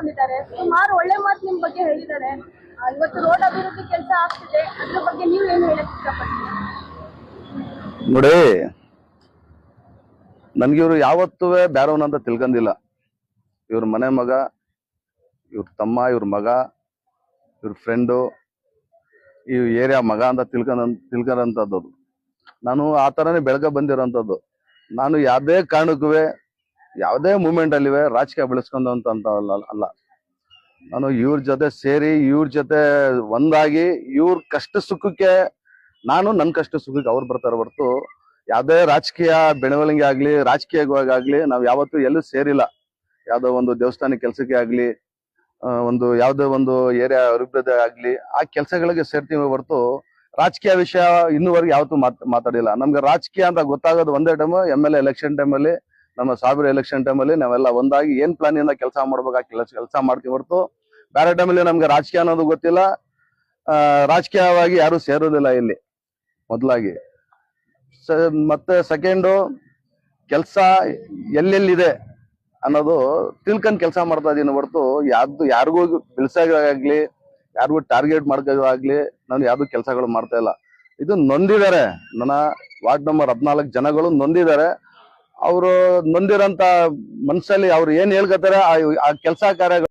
ಮಾಡ್ಕೊಂಡಿದ್ದಾರೆ. ಸುಮಾರು ಒಳ್ಳೆ ಮಾತು ನಿಮ್ ಬಗ್ಗೆ ಹೇಳಿದ್ದಾರೆ. ಇವತ್ತು ರೋಡ್ ಅಭಿವೃದ್ಧಿ ಕೆಲಸ ಆಗ್ತಿದೆ, ಅದ್ರ ಬಗ್ಗೆ ನೀವು ಏನು ಹೇಳಕ್ ಇಷ್ಟಪಡ್ತೀರಾ? ನೋಡಿ, ನನ್ಗಿವ್ರು ಯಾವತ್ತೂ ಬ್ಯಾರವನಂತ ತಿಳ್ಕೊಂಡಿಲ್ಲ. ಇವ್ರ ಮನೆ ಮಗ, ಇವ್ರ ತಮ್ಮ, ಇವ್ರ ಮಗ, ಇವ್ರ ಫ್ರೆಂಡು, ಈ ಏರಿಯಾ ಮಗ ಅಂತ ತಿಳ್ಕೊಂಡಂಥದ್ದು. ನಾನು ಆ ಥರನೇ ಬೆಳಗ್ಗೆ ಬಂದಿರೋಂಥದ್ದು. ನಾನು ಯಾವುದೇ ಕಾರಣಕ್ಕೂ ಯಾವುದೇ ಮೂಮೆಂಟ್ ಅಲ್ಲಿ ರಾಜಕೀಯ ಬೆಳೆಸ್ಕೊಂಡಂತ ಅಲ್ಲ. ನಾನು ಇವ್ರ ಜೊತೆ ಸೇರಿ, ಇವ್ರ ಜೊತೆ ಒಂದಾಗಿ, ಇವ್ರ ಕಷ್ಟ ಸುಖಕ್ಕೆ ನಾನು, ನನ್ನ ಕಷ್ಟ ಸುಖಕ್ಕೆ ಅವ್ರು ಬರ್ತಾರೆ ಹೊರತು ಯಾವುದೇ ರಾಜಕೀಯ ಬೆಳವಣಿಗೆ ಆಗ್ಲಿ, ರಾಜಕೀಯವಾಗಲಿ ನಾವು ಯಾವತ್ತೂ ಎಲ್ಲೂ ಸೇರಿಲ್ಲ. ಯಾವುದೋ ಒಂದು ದೇವಸ್ಥಾನ ಕೆಲಸಕ್ಕೆ ಆಗ್ಲಿ, ಒಂದು ಯಾವುದೋ ಒಂದು ಏರಿಯಾ ಅಭಿವೃದ್ಧಿ ಆಗ್ಲಿ, ಆ ಕೆಲಸಗಳಿಗೆ ಸೇರ್ತೀವಿ ಹೊರತು ರಾಜಕೀಯ ವಿಷಯ ಇನ್ನೂವರೆಗೆ ಯಾವತ್ತೂ ಮಾತಾಡಿಲ್ಲ. ನಮ್ಗೆ ರಾಜಕೀಯ ಅಂತ ಗೊತ್ತಾಗೋದು ಒಂದೇ ಟೈಮ್, MLA ಎಲೆಕ್ಷನ್ ಟೈಮಲ್ಲಿ, ನಮ್ಮ ಸಾಬರ ಎಲೆಕ್ಷನ್ ಟೈಮಲ್ಲಿ ನಾವೆಲ್ಲ ಒಂದಾಗಿ ಏನ್ ಪ್ಲಾನ್ ಇಂದ ಕೆಲಸ ಮಾಡ್ಬೇಕು ಆ ಕೆಲಸ ಮಾಡ್ತೀವಿ ಹೊರತು ಬೇರೆ ಟೈಮಲ್ಲಿ ನಮ್ಗೆ ರಾಜಕೀಯ ಅನ್ನೋದು ಗೊತ್ತಿಲ್ಲ. ರಾಜಕೀಯವಾಗಿ ಯಾರು ಸೇರೋದಿಲ್ಲ ಇಲ್ಲಿ ಮೊದಲಾಗಿ. ಮತ್ತೆ ಸೆಕೆಂಡು, ಕೆಲಸ ಎಲ್ಲೆಲ್ಲಿದೆ ಅನ್ನೋದು ತಿಳ್ಕೊಂಡ್ ಕೆಲಸ ಮಾಡ್ತಾ ಇದೀನಿ ಹೊರತು ಯಾರಿಗೂ ಬಿಲ್ಸಾಗ್ಲಿ, ಯಾರಿಗೂ ಟಾರ್ಗೆಟ್ ಮಾಡ್ಕೋದಾಗ್ಲಿ ನಾನು ಯಾವ್ದು ಕೆಲಸಗಳು ಮಾಡ್ತಾ ಇಲ್ಲ. ಇದು ನೊಂದಿದ್ದಾರೆ, ನನ್ನ ವಾರ್ಡ್ ನಂಬರ್ 14 ಜನಗಳು ನೊಂದಿದ್ದಾರೆ. ಅವರು ನೊಂದಿರೋಂತ ಮನ್ಸಲ್ಲಿ ಅವ್ರು ಏನ್ ಹೇಳ್ಕೊತಾರೆ ಆ ಕೆಲಸ ಕಾರ್ಯ